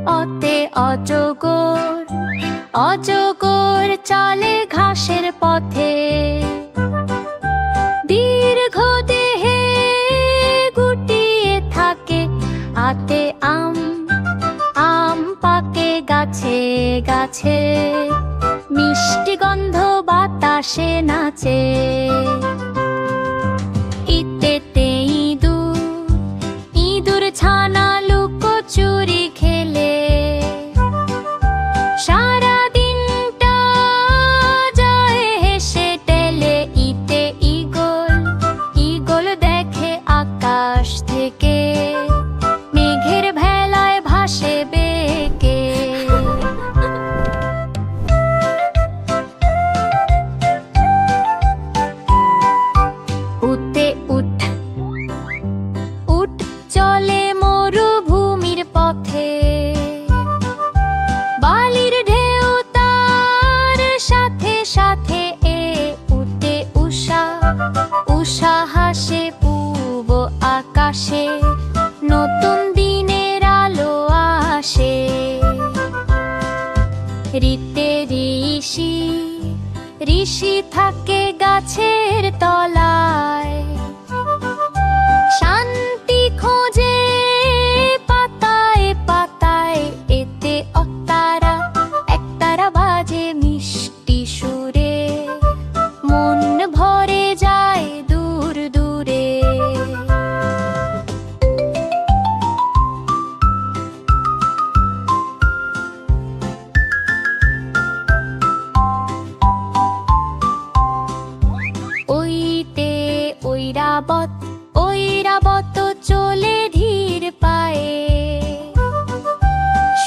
অতে অজগর, অজগর চলে ঘাসের পথে। দীর্ঘ দেহে গুটিয়ে থাকে, আতে আম, আম পাকে গাছে গাছে। মিষ্টি গন্ধ বাতাসে নাচে। ইতেতে ইঁদুর, ইঁদুর ছানা লুকোচুরি খেলে। সারা দিনটা যায় হেসে টেলে। ইতে ঈগল, ঈগল দেখে আকাশ থেকে। মেঘের ভেলায় ভাসে বেঁকে। উতে উঠ, উট চলে মরুভূমির পথে। বালির ঢেউ তার সাথে সাথে এ। উতে উষা, উষা হাসে পূব আকাশে। নতুন দিনের আলো আসে। ঋতে ঋষি, ঋষি থাকে গাছের তলায়। শান্তি খোঁজে পাতায় পাতায়। এতে অতারা, একতারা বাজে মিষ্টি সুরে। মন ভরে যায় দূর দূরে। ওইতে ঐরাবত, ঐরাবত চলে ধীর পায়ে।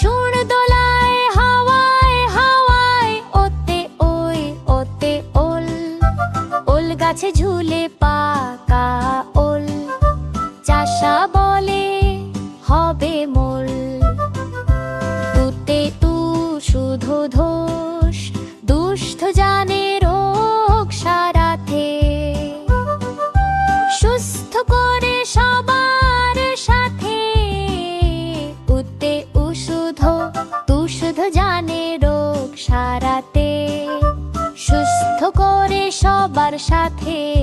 সুর দোলায় হাওয়ায় হাওয়ায়। ওতে ওই, ওতে ওল, ওল গাছে ঝুলে পাকা ওল। চাষা বলে হবে মোল। তুতে তু শুধু দোষ, দুষ্ট জানে রোগ সারাতে। সুস্থ করে সবার সাথে। উতে উষুধ, তু শুধু জানে রোগ সারাতে। সুস্থ করে সবার সাথে।